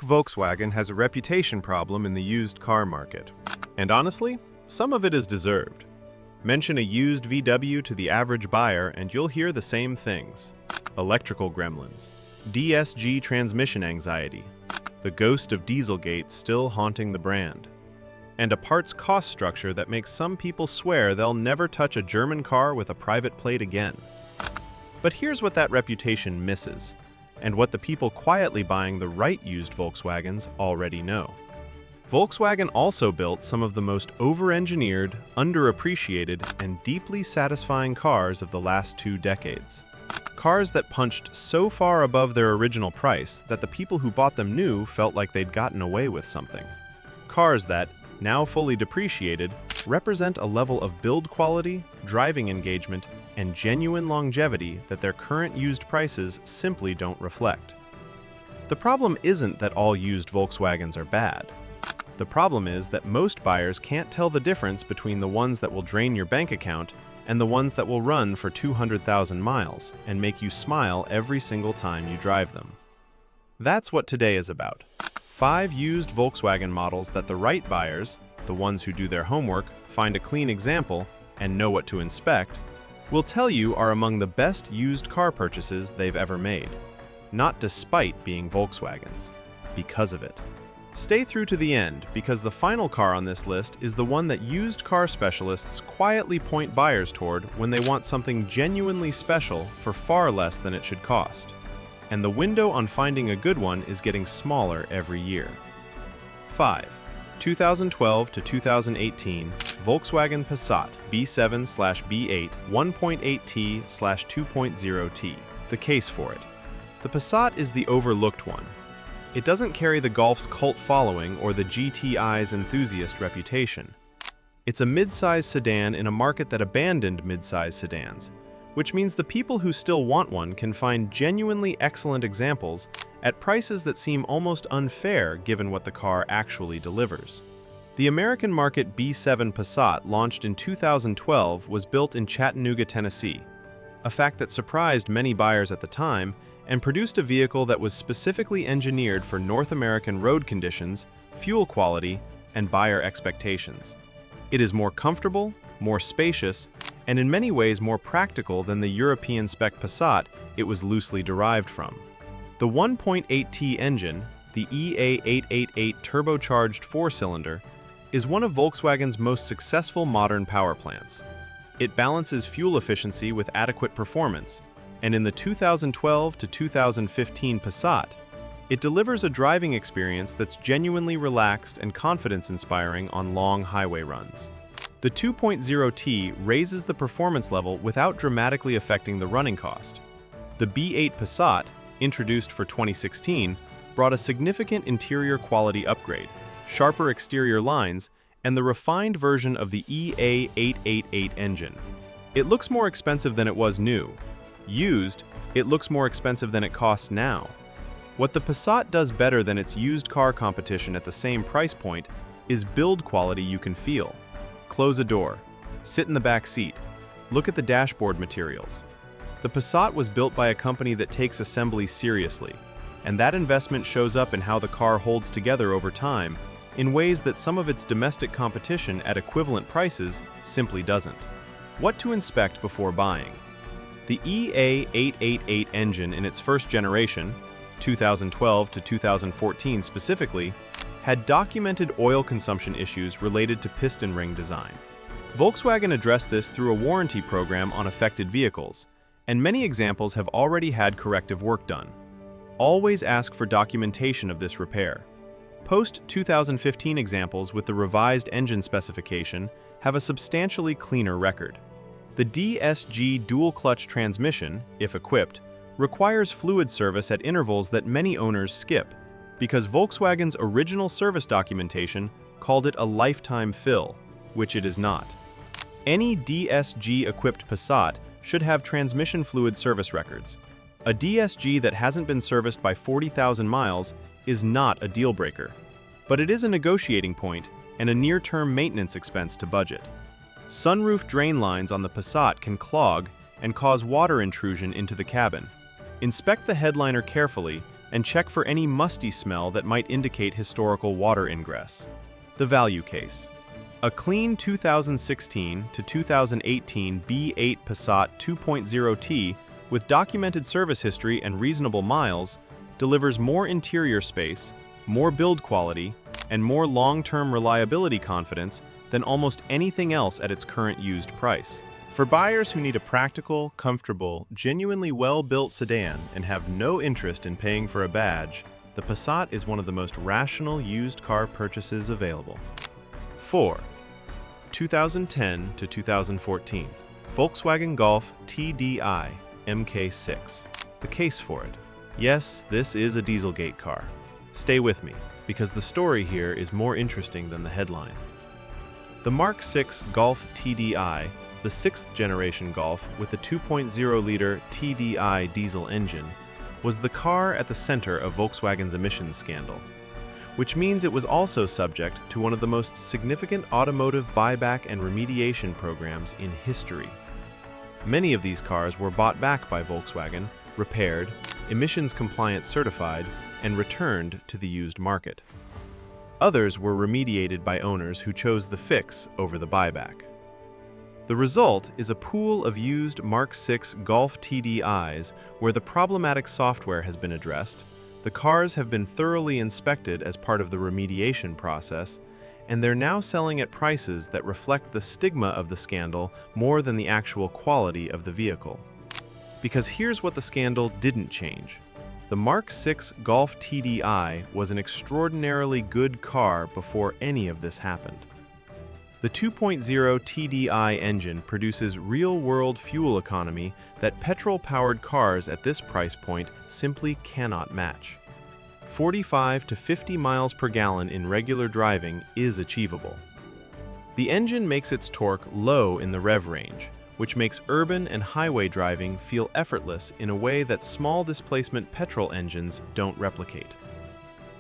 Volkswagen has a reputation problem in the used car market. And honestly, some of it is deserved. Mention a used VW to the average buyer and you'll hear the same things. Electrical gremlins, DSG transmission anxiety, the ghost of Dieselgate still haunting the brand, and a parts cost structure that makes some people swear they'll never touch a German car with a private plate again. But here's what that reputation misses, and what the people quietly buying the right used Volkswagens already know. Volkswagen also built some of the most over-engineered, underappreciated, and deeply satisfying cars of the last 2 decades. Cars that punched so far above their original price that the people who bought them new felt like they'd gotten away with something. Cars that, now fully depreciated, represent a level of build quality, driving engagement, and genuine longevity that their current used prices simply don't reflect. The problem isn't that all used Volkswagens are bad. The problem is that most buyers can't tell the difference between the ones that will drain your bank account and the ones that will run for 200,000 miles and make you smile every single time you drive them. That's what today is about. 5 used Volkswagen models that the right buyers, the ones who do their homework, find a clean example, and know what to inspect, will tell you are among the best used car purchases they've ever made. Not despite being Volkswagens, because of it. Stay through to the end, because the final car on this list is the one that used car specialists quietly point buyers toward when they want something genuinely special for far less than it should cost. And the window on finding a good one is getting smaller every year. 5. 2012 to 2018 Volkswagen Passat B7/B8 1.8T/2.0T. The case for it. The Passat is the overlooked one. It doesn't carry the Golf's cult following or the GTI's enthusiast reputation. It's a mid-size sedan in a market that abandoned mid-size sedans, which means the people who still want one can find genuinely excellent examples at prices that seem almost unfair given what the car actually delivers. The American market B7 Passat, launched in 2012, was built in Chattanooga, Tennessee, a fact that surprised many buyers at the time, and produced a vehicle that was specifically engineered for North American road conditions, fuel quality, and buyer expectations. It is more comfortable, more spacious, and in many ways more practical than the European spec Passat it was loosely derived from. The 1.8T engine, the EA888 turbocharged 4-cylinder, is one of Volkswagen's most successful modern power plants. It balances fuel efficiency with adequate performance, and in the 2012 to 2015 Passat, it delivers a driving experience that's genuinely relaxed and confidence-inspiring on long highway runs. The 2.0T raises the performance level without dramatically affecting the running cost. The B8 Passat, introduced for 2016, brought a significant interior quality upgrade, sharper exterior lines, and the refined version of the EA888 engine. It looks more expensive than it was new. Used, it looks more expensive than it costs now. What the Passat does better than its used car competition at the same price point is build quality you can feel. Close a door, sit in the back seat, look at the dashboard materials. The Passat was built by a company that takes assembly seriously, and that investment shows up in how the car holds together over time in ways that some of its domestic competition at equivalent prices simply doesn't. What to inspect before buying? The EA888 engine in its first generation, 2012 to 2014 specifically, had documented oil consumption issues related to piston ring design. Volkswagen addressed this through a warranty program on affected vehicles, and many examples have already had corrective work done. Always ask for documentation of this repair. Post-2015 examples with the revised engine specification have a substantially cleaner record. The DSG dual-clutch transmission, if equipped, requires fluid service at intervals that many owners skip, because Volkswagen's original service documentation called it a lifetime fill, which it is not. Any DSG-equipped Passat should have transmission fluid service records. A DSG that hasn't been serviced by 40,000 miles is not a deal-breaker, but it is a negotiating point and a near-term maintenance expense to budget. Sunroof drain lines on the Passat can clog and cause water intrusion into the cabin. Inspect the headliner carefully and check for any musty smell that might indicate historical water ingress. The value case. A clean 2016 to 2018 B8 Passat 2.0T with documented service history and reasonable miles delivers more interior space, more build quality, and more long-term reliability confidence than almost anything else at its current used price. For buyers who need a practical, comfortable, genuinely well-built sedan and have no interest in paying for a badge, the Passat is one of the most rational used car purchases available. 4. 2010 to 2014 Volkswagen Golf TDI MK6. The case for it. Yes, this is a Dieselgate car. Stay with me, because the story here is more interesting than the headline. The Mark VI Golf TDI, the sixth-generation Golf with the 2.0-liter TDI diesel engine, was the car at the center of Volkswagen's emissions scandal, which means it was also subject to one of the most significant automotive buyback and remediation programs in history. Many of these cars were bought back by Volkswagen, repaired, emissions-compliant certified, and returned to the used market. Others were remediated by owners who chose the fix over the buyback. The result is a pool of used Mark VI Golf TDIs where the problematic software has been addressed, the cars have been thoroughly inspected as part of the remediation process, and they're now selling at prices that reflect the stigma of the scandal more than the actual quality of the vehicle. Because here's what the scandal didn't change. The Mark VI Golf TDI was an extraordinarily good car before any of this happened. The 2.0 TDI engine produces real-world fuel economy that petrol-powered cars at this price point simply cannot match. 45 to 50 miles per gallon in regular driving is achievable. The engine makes its torque low in the rev range, which makes urban and highway driving feel effortless in a way that small displacement petrol engines don't replicate.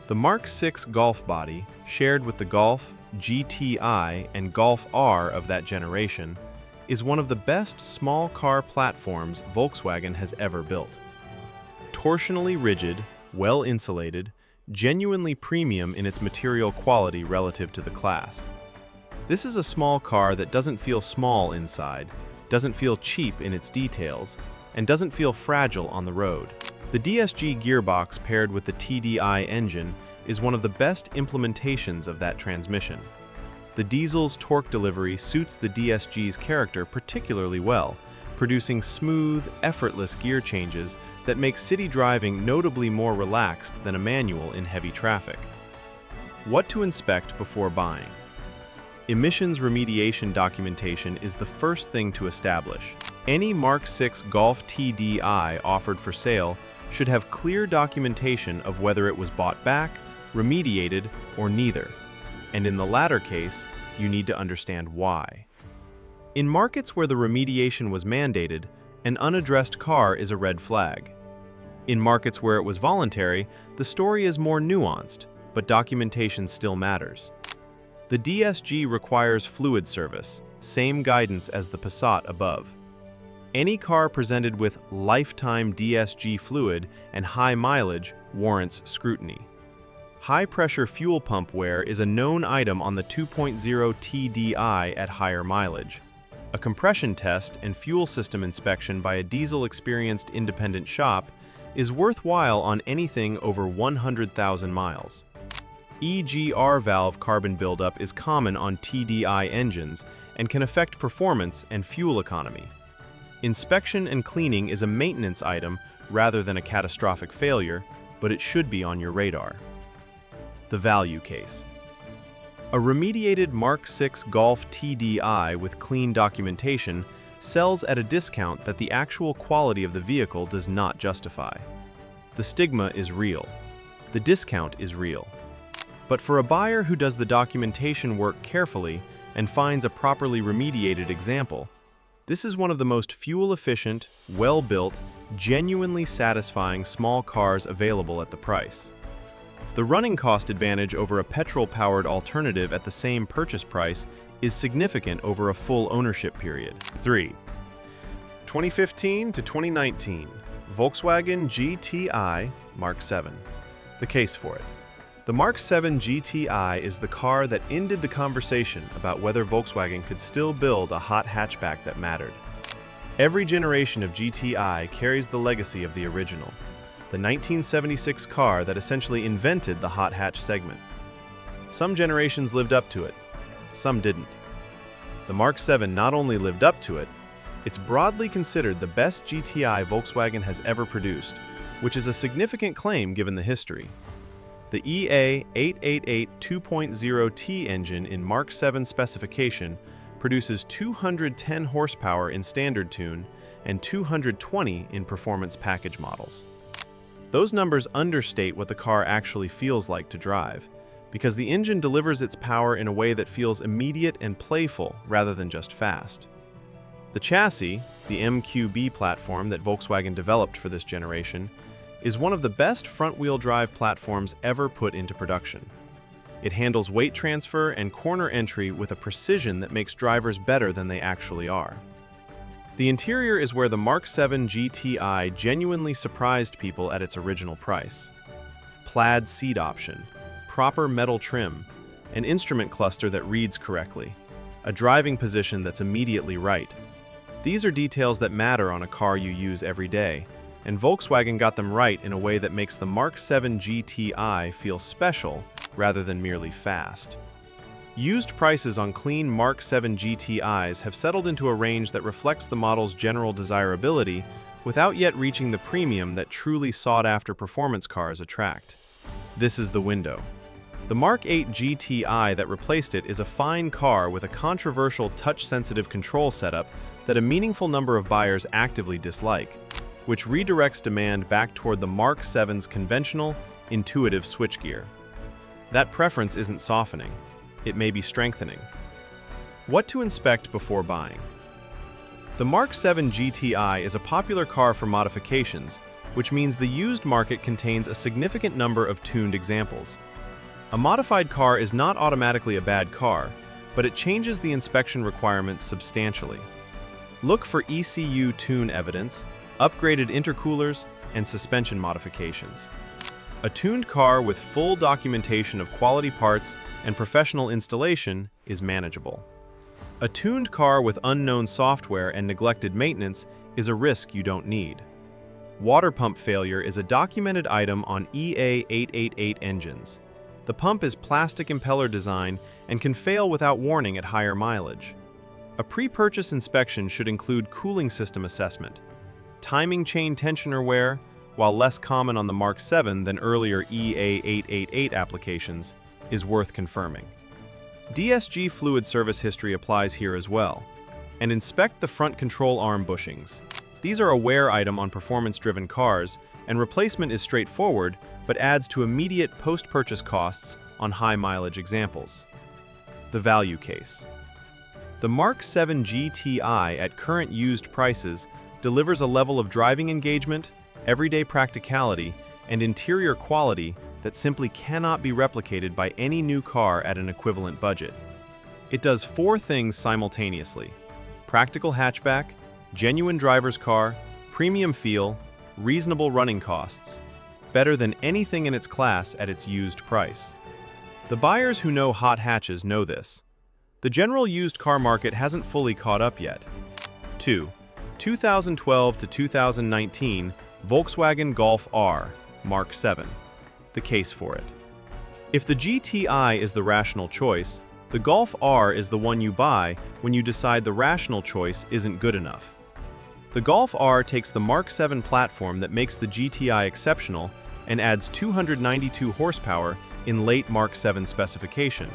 The Mark VI Golf body, shared with the Golf, GTI, and Golf R of that generation, is one of the best small car platforms Volkswagen has ever built. Torsionally rigid, well-insulated, genuinely premium in its material quality relative to the class. This is a small car that doesn't feel small inside, doesn't feel cheap in its details, and doesn't feel fragile on the road. The DSG gearbox paired with the TDI engine is one of the best implementations of that transmission. The diesel's torque delivery suits the DSG's character particularly well, producing smooth, effortless gear changes that make city driving notably more relaxed than a manual in heavy traffic. What to inspect before buying? Emissions remediation documentation is the first thing to establish. Any Mark VI Golf TDI offered for sale should have clear documentation of whether it was bought back, remediated, or neither. And in the latter case, you need to understand why. In markets where the remediation was mandated, an unaddressed car is a red flag. In markets where it was voluntary, the story is more nuanced, but documentation still matters. The DSG requires fluid service, same guidance as the Passat above. Any car presented with lifetime DSG fluid and high mileage warrants scrutiny. High-pressure fuel pump wear is a known item on the 2.0 TDI at higher mileage. A compression test and fuel system inspection by a diesel-experienced independent shop is worthwhile on anything over 100,000 miles. EGR valve carbon buildup is common on TDI engines and can affect performance and fuel economy. Inspection and cleaning is a maintenance item rather than a catastrophic failure, but it should be on your radar. The value case. A remediated Mark VI Golf TDI with clean documentation sells at a discount that the actual quality of the vehicle does not justify. The stigma is real. The discount is real. But for a buyer who does the documentation work carefully and finds a properly remediated example, this is one of the most fuel-efficient, well-built, genuinely satisfying small cars available at the price. The running cost advantage over a petrol-powered alternative at the same purchase price is significant over a full ownership period. 3. 2015 to 2019 Volkswagen GTI Mark 7. The case for it. The Mark 7 GTI is the car that ended the conversation about whether Volkswagen could still build a hot hatchback that mattered. Every generation of GTI carries the legacy of the original, the 1976 car that essentially invented the hot hatch segment. Some generations lived up to it, some didn't. The Mark 7 not only lived up to it, it's broadly considered the best GTI Volkswagen has ever produced, which is a significant claim given the history. The EA888 2.0T engine in Mark 7 specification produces 210 horsepower in standard tune and 220 in performance package models. Those numbers understate what the car actually feels like to drive, because the engine delivers its power in a way that feels immediate and playful rather than just fast. The chassis, the MQB platform that Volkswagen developed for this generation, is one of the best front-wheel drive platforms ever put into production. It handles weight transfer and corner entry with a precision that makes drivers better than they actually are. The interior is where the Mark 7 GTI genuinely surprised people at its original price. Plaid seat option, proper metal trim, an instrument cluster that reads correctly, a driving position that's immediately right. These are details that matter on a car you use every day, and Volkswagen got them right in a way that makes the Mark 7 GTI feel special rather than merely fast. Used prices on clean Mark 7 GTIs have settled into a range that reflects the model's general desirability without yet reaching the premium that truly sought-after performance cars attract. This is the window. The Mark 8 GTI that replaced it is a fine car with a controversial touch-sensitive control setup that a meaningful number of buyers actively dislike, which redirects demand back toward the Mark 7's conventional, intuitive switchgear. That preference isn't softening, it may be strengthening. What to inspect before buying? The Mark 7 GTI is a popular car for modifications, which means the used market contains a significant number of tuned examples. A modified car is not automatically a bad car, but it changes the inspection requirements substantially. Look for ECU tune evidence, upgraded intercoolers, and suspension modifications. A tuned car with full documentation of quality parts and professional installation is manageable. A tuned car with unknown software and neglected maintenance is a risk you don't need. Water pump failure is a documented item on EA888 engines. The pump is plastic impeller design and can fail without warning at higher mileage. A pre-purchase inspection should include cooling system assessment. Timing chain tensioner wear, while less common on the Mark 7 than earlier EA888 applications, is worth confirming. DSG fluid service history applies here as well. And inspect the front control arm bushings. These are a wear item on performance-driven cars, and replacement is straightforward, but adds to immediate post-purchase costs on high-mileage examples. The value case. The Mark 7 GTI at current used prices delivers a level of driving engagement, everyday practicality, and interior quality that simply cannot be replicated by any new car at an equivalent budget. It does four things simultaneously: practical hatchback, genuine driver's car, premium feel, reasonable running costs, better than anything in its class at its used price. The buyers who know hot hatches know this. The general used car market hasn't fully caught up yet. 2. 2012 to 2019 Volkswagen Golf R, Mark 7. The case for it. If the GTI is the rational choice, the Golf R is the one you buy when you decide the rational choice isn't good enough. The Golf R takes the Mark 7 platform that makes the GTI exceptional and adds 292 horsepower in late Mark 7 specification,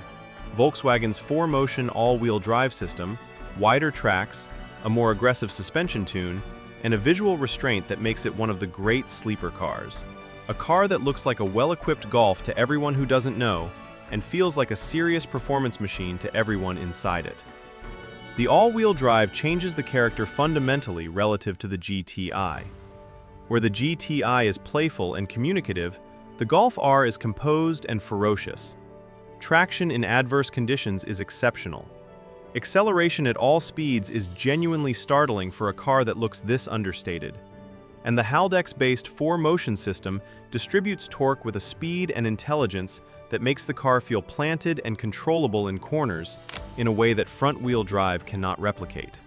Volkswagen's 4-motion all-wheel drive system, wider tracks, a more aggressive suspension tune, and a visual restraint that makes it one of the great sleeper cars. A car that looks like a well-equipped Golf to everyone who doesn't know, and feels like a serious performance machine to everyone inside it. The all-wheel drive changes the character fundamentally relative to the GTI. Where the GTI is playful and communicative, the Golf R is composed and ferocious. Traction in adverse conditions is exceptional. Acceleration at all speeds is genuinely startling for a car that looks this understated. and the Haldex-based 4-motion system distributes torque with a speed and intelligence that makes the car feel planted and controllable in corners in a way that front-wheel drive cannot replicate.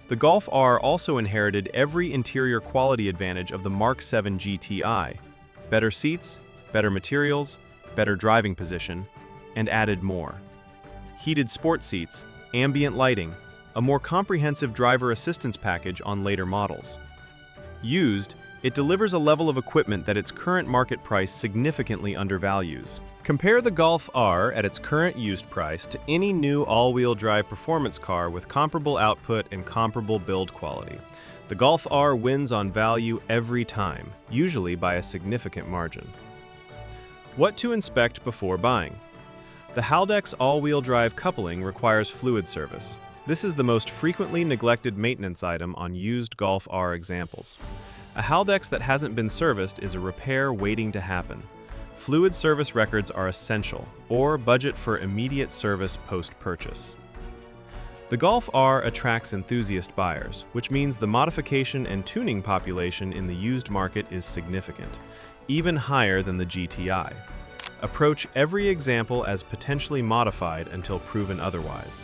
The Golf R also inherited every interior quality advantage of the Mark 7 GTI: better seats, better materials, better driving position, and added more. Heated sport seats, ambient lighting, a more comprehensive driver assistance package on later models. Used, it delivers a level of equipment that its current market price significantly undervalues. Compare the Golf R at its current used price to any new all-wheel drive performance car with comparable output and comparable build quality. The Golf R wins on value every time, usually by a significant margin. What to inspect before buying? The Haldex all-wheel drive coupling requires fluid service. This is the most frequently neglected maintenance item on used Golf R examples. A Haldex that hasn't been serviced is a repair waiting to happen. Fluid service records are essential, or budget for immediate service post-purchase. The Golf R attracts enthusiast buyers, which means the modification and tuning population in the used market is significant, even higher than the GTI. Approach every example as potentially modified until proven otherwise.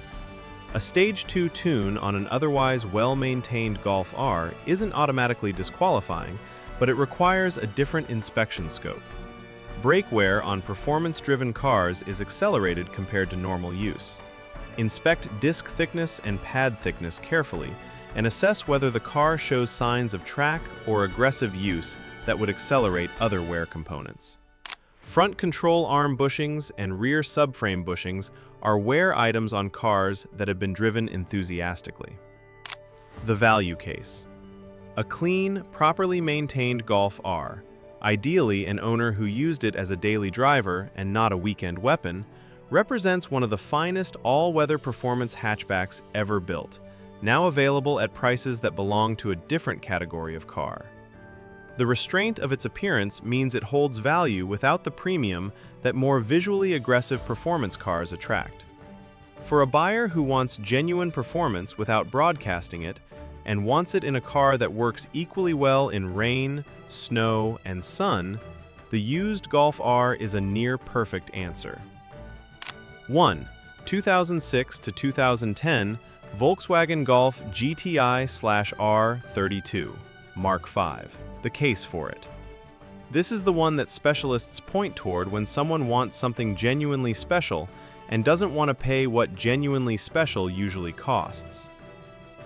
A Stage 2 tune on an otherwise well-maintained Golf R isn't automatically disqualifying, but it requires a different inspection scope. Brake wear on performance-driven cars is accelerated compared to normal use. Inspect disc thickness and pad thickness carefully, and assess whether the car shows signs of track or aggressive use that would accelerate other wear components. Front control arm bushings and rear subframe bushings are wear items on cars that have been driven enthusiastically. The value case. A clean, properly maintained Golf R, ideally an owner who used it as a daily driver and not a weekend weapon, represents one of the finest all-weather performance hatchbacks ever built, now available at prices that belong to a different category of car. The restraint of its appearance means it holds value without the premium that more visually aggressive performance cars attract. For a buyer who wants genuine performance without broadcasting it, and wants it in a car that works equally well in rain, snow, and sun, the used Golf R is a near-perfect answer. 1. 2006 to 2010 Volkswagen Golf GTI/R32, Mark 5. The case for it. This is the one that specialists point toward when someone wants something genuinely special and doesn't want to pay what genuinely special usually costs.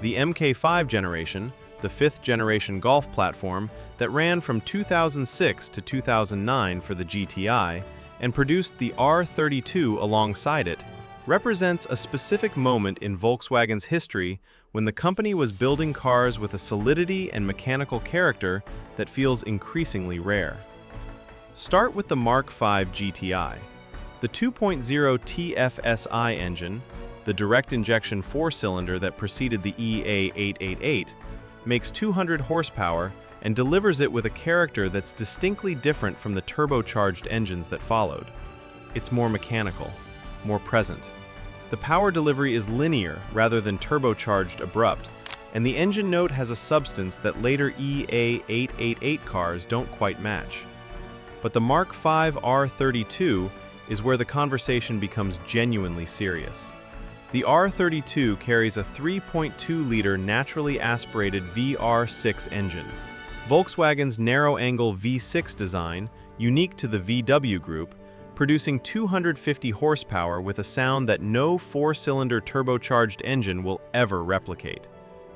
The MK5 generation, the 5th generation Golf platform that ran from 2006 to 2009 for the GTI and produced the R32 alongside it, represents a specific moment in Volkswagen's history when the company was building cars with a solidity and mechanical character that feels increasingly rare. Start with the Mark 5 GTI. The 2.0 TFSI engine, the direct injection 4-cylinder that preceded the EA888, makes 200 horsepower and delivers it with a character that's distinctly different from the turbocharged engines that followed. It's more mechanical, more present. The power delivery is linear rather than turbocharged abrupt, and the engine note has a substance that later EA888 cars don't quite match. But the Mark 5 R32 is where the conversation becomes genuinely serious. The R32 carries a 3.2-liter naturally aspirated VR6 engine. Volkswagen's narrow-angle V6 design, unique to the VW group, producing 250 horsepower with a sound that no 4-cylinder turbocharged engine will ever replicate.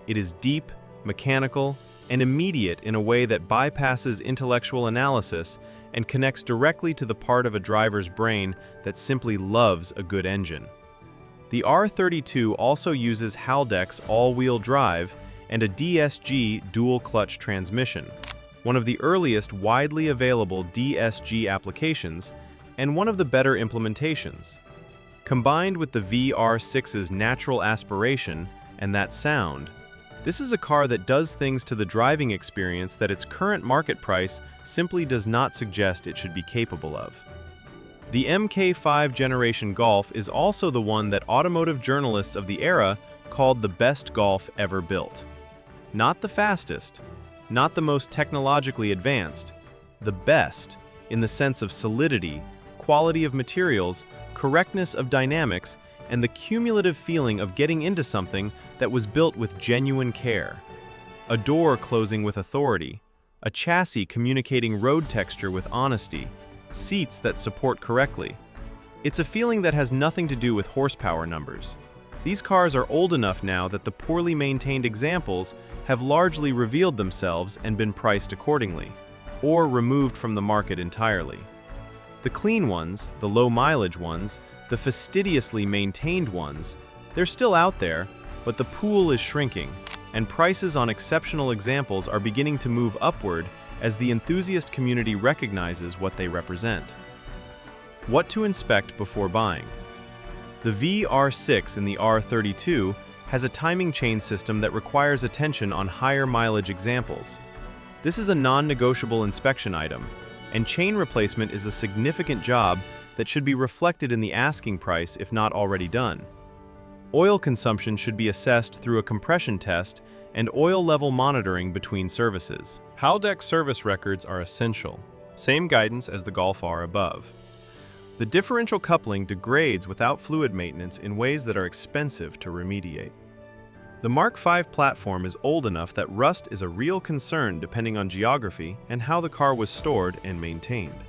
It is deep, mechanical, and immediate in a way that bypasses intellectual analysis and connects directly to the part of a driver's brain that simply loves a good engine. The R32 also uses Haldex all-wheel drive and a DSG dual-clutch transmission, one of the earliest widely available DSG applications and one of the better implementations. Combined with the VR6's natural aspiration and that sound, this is a car that does things to the driving experience that its current market price simply does not suggest it should be capable of. The MK5 generation Golf is also the one that automotive journalists of the era called the best Golf ever built. Not the fastest, Not the most technologically advanced, the best in the sense of solidity, quality of materials, correctness of dynamics, and the cumulative feeling of getting into something that was built with genuine care. A door closing with authority, a chassis communicating road texture with honesty, seats that support correctly. It's a feeling that has nothing to do with horsepower numbers. These cars are old enough now that the poorly maintained examples have largely revealed themselves and been priced accordingly, or removed from the market entirely. The clean ones, the low-mileage ones, the fastidiously maintained ones, they're still out there, but the pool is shrinking, and prices on exceptional examples are beginning to move upward as the enthusiast community recognizes what they represent. What to inspect before buying? The VR6 in the R32 has a timing chain system that requires attention on higher mileage examples. This is a non-negotiable inspection item, and chain replacement is a significant job that should be reflected in the asking price if not already done. Oil consumption should be assessed through a compression test and oil level monitoring between services. Haldex service records are essential, same guidance as the Golf R above. The differential coupling degrades without fluid maintenance in ways that are expensive to remediate. The Mark V platform is old enough that rust is a real concern depending on geography and how the car was stored and maintained.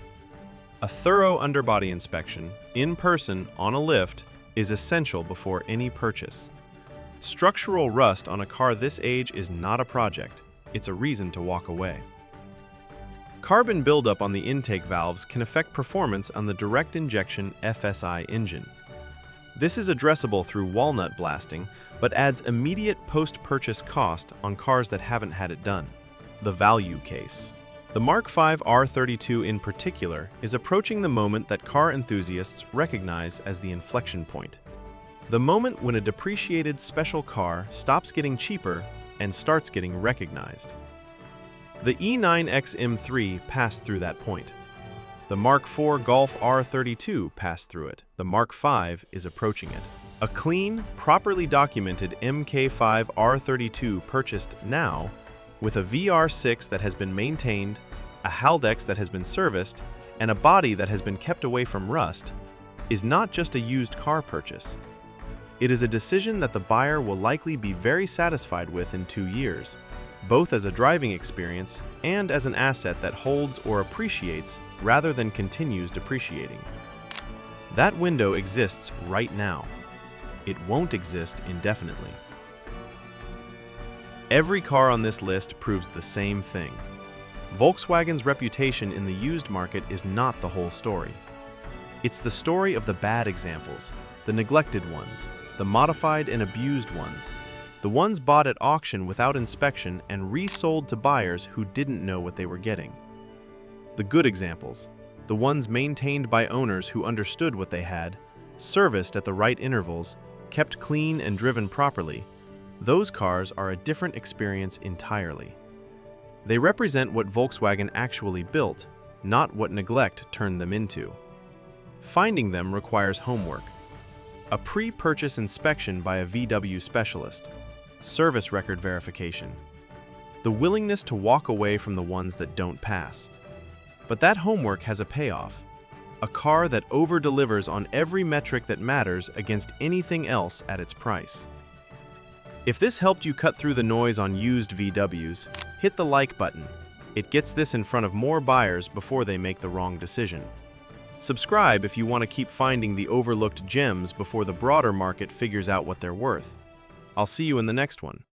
A thorough underbody inspection, in person, on a lift, is essential before any purchase. Structural rust on a car this age is not a project, it's a reason to walk away. Carbon buildup on the intake valves can affect performance on the direct injection FSI engine. This is addressable through walnut blasting, but adds immediate post-purchase cost on cars that haven't had it done. The value case. The Mark V R32 in particular is approaching the moment that car enthusiasts recognize as the inflection point. The moment when a depreciated special car stops getting cheaper and starts getting recognized. The E9X M3 passed through that point. The Mark IV Golf R32 passed through it. The Mark V is approaching it. A clean, properly documented MK5 R32 purchased now, with a VR6 that has been maintained, a Haldex that has been serviced, and a body that has been kept away from rust, is not just a used car purchase. It is a decision that the buyer will likely be very satisfied with in 2 years, both as a driving experience and as an asset that holds or appreciates rather than continues depreciating. That window exists right now. It won't exist indefinitely. Every car on this list proves the same thing. Volkswagen's reputation in the used market is not the whole story. It's the story of the bad examples, the neglected ones, the modified and abused ones, the ones bought at auction without inspection and resold to buyers who didn't know what they were getting. The good examples, the ones maintained by owners who understood what they had, serviced at the right intervals, kept clean and driven properly, those cars are a different experience entirely. They represent what Volkswagen actually built, not what neglect turned them into. Finding them requires homework. A pre-purchase inspection by a VW specialist, service record verification, the willingness to walk away from the ones that don't pass. But that homework has a payoff, a car that over-delivers on every metric that matters against anything else at its price. If this helped you cut through the noise on used VWs, hit the like button. It gets this in front of more buyers before they make the wrong decision. Subscribe if you want to keep finding the overlooked gems before the broader market figures out what they're worth. I'll see you in the next one.